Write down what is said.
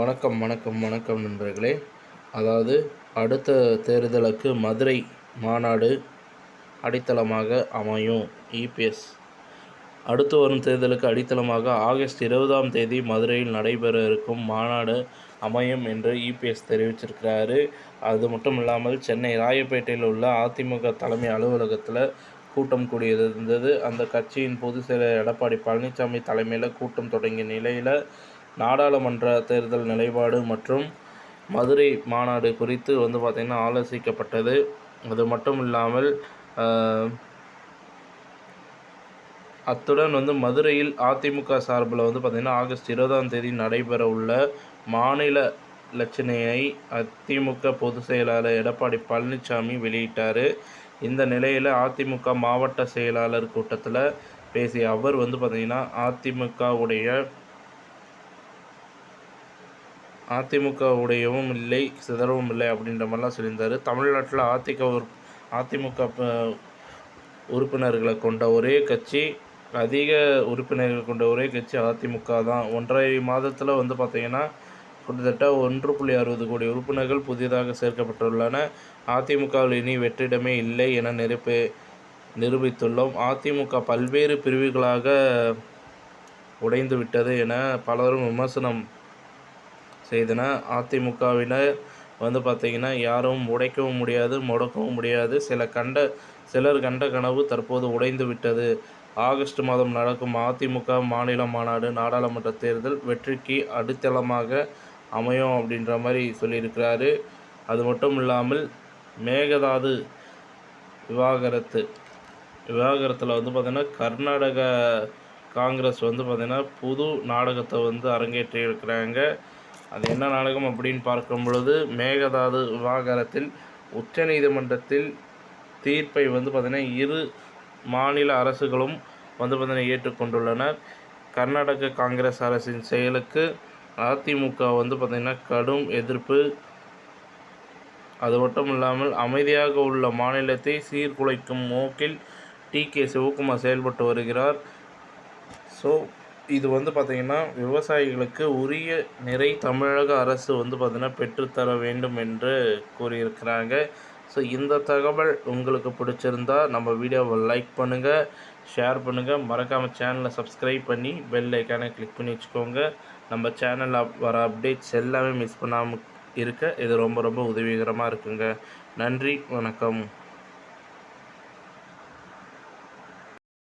வணக்கம் வணக்கம் வணக்கம் நண்பர்களே. அதாவது அடுத்த தேர்தலுக்கு மதுரை மாநாடு அடித்தளமாக அமையும். இபிஎஸ் அடுத்து வரும் தேர்தலுக்கு அடித்தளமாக ஆகஸ்ட் 20ஆம் தேதி மதுரையில் நடைபெற இருக்கும் மாநாடு அமையும் என்று இபிஎஸ் தெரிவிச்சிருக்கிறாரு. அது மட்டும் இல்லாமல் சென்னை ராயப்பேட்டையில் உள்ள அதிமுக தலைமை அலுவலகத்தில் கூட்டம் கூடியிருந்தது. அந்த கட்சியின் பொதுச் செயலர் எடப்பாடி பழனிசாமி தலைமையில் கூட்டம் தொடங்கிய நிலையில் நாடாளுமன்ற தேர்தல் நிலைப்பாடு மற்றும் மதுரை மாநாடு குறித்து பார்த்திங்கன்னா ஆலோசிக்கப்பட்டது. அது மட்டும் இல்லாமல் அத்துடன் மதுரையில் அதிமுக சார்பில் பார்த்திங்கன்னா ஆகஸ்ட் 20ஆம் தேதி நடைபெற உள்ள மாநில இலச்சினையை அதிமுக பொதுச் செயலாளர் எடப்பாடி பழனிசாமி வெளியிட்டார். இந்த நிலையில் அதிமுக மாவட்ட செயலாளர் கூட்டத்தில் பேசிய அவர் பார்த்திங்கன்னா அதிமுகவுடையவும் இல்லை, சிதறவும் இல்லை அப்படின்ற மாதிரிலாம் சொல்லியிருந்தார். தமிழ்நாட்டில் அதிமுக உறுப்பினர்களை கொண்ட ஒரே கட்சி, அதிக உறுப்பினர்கள் கொண்ட ஒரே கட்சி அதிமுக தான். 1.5 மாதத்தில் பார்த்திங்கன்னா கிட்டத்தட்ட 1.60 கோடி உறுப்பினர்கள் புதிதாக சேர்க்கப்பட்டுள்ளன. அதிமுகவில் இனி வெற்றிடமே இல்லை என நிரூபித்துள்ளோம். அதிமுக பல்வேறு பிரிவுகளாக உடைந்து விட்டது என பலரும் விமர்சனம் செய்தனர். அதிமுகவினர் பார்த்திங்கன்னா யாரும் உடைக்கவும் முடியாது, முடக்கவும் முடியாது. சிலர் கண்ட கனவு தற்போது உடைந்து விட்டது. ஆகஸ்ட் மாதம் நடக்கும் அதிமுக மாநில மாநாடு நாடாளுமன்ற தேர்தல் வெற்றிக்கு அடித்தளமாக அமையும் அப்படின்ற மாதிரி சொல்லியிருக்கிறாரு. அது மட்டும் இல்லாமல் மேகதாது விவாகரத்தில் பார்த்திங்கன்னா கர்நாடக காங்கிரஸ் பார்த்திங்கன்னா புது நாடகத்தை அரங்கேற்றியிருக்கிறாங்க. அது என்ன நாடகம் அப்படின்னு பார்க்கும் பொழுது, மேகதாது விவகாரத்தில் உச்சநீதிமன்றத்தில் தீர்ப்பை பார்த்திங்கன்னா இரு மாநில அரசுகளும் பார்த்திங்கன்னா ஏற்றுக்கொண்டுள்ளனர். கர்நாடக காங்கிரஸ் அரசின் செயலுக்கு அதிமுக பார்த்திங்கன்னா கடும் எதிர்ப்பு. அது மட்டும் இல்லாமல் அமைதியாக உள்ள மாநிலத்தை சீர்குலைக்கும் நோக்கில் டி.கே. சிவகுமார் செயல்பட்டு வருகிறார். ஸோ இது பார்த்திங்கன்னா விவசாயிகளுக்கு உரிய நிறை தமிழக அரசு பார்த்திங்கன்னா பெற்றுத்தர வேண்டும் என்று கூறியிருக்கிறாங்க. ஸோ இந்த தகவல் உங்களுக்கு பிடிச்சிருந்தா நம்ம வீடியோவை லைக் பண்ணுங்கள், ஷேர் பண்ணுங்கள், மறக்காமல் சேனலை சப்ஸ்கிரைப் பண்ணி பெல் ஐக்கானை கிளிக் பண்ணி வச்சுக்கோங்க. நம்ம சேனலில் வர அப்டேட்ஸ் எல்லாமே மிஸ் பண்ணாமல் இருக்க இது ரொம்ப ரொம்ப உதவிகரமாக இருக்குங்க. நன்றி, வணக்கம்.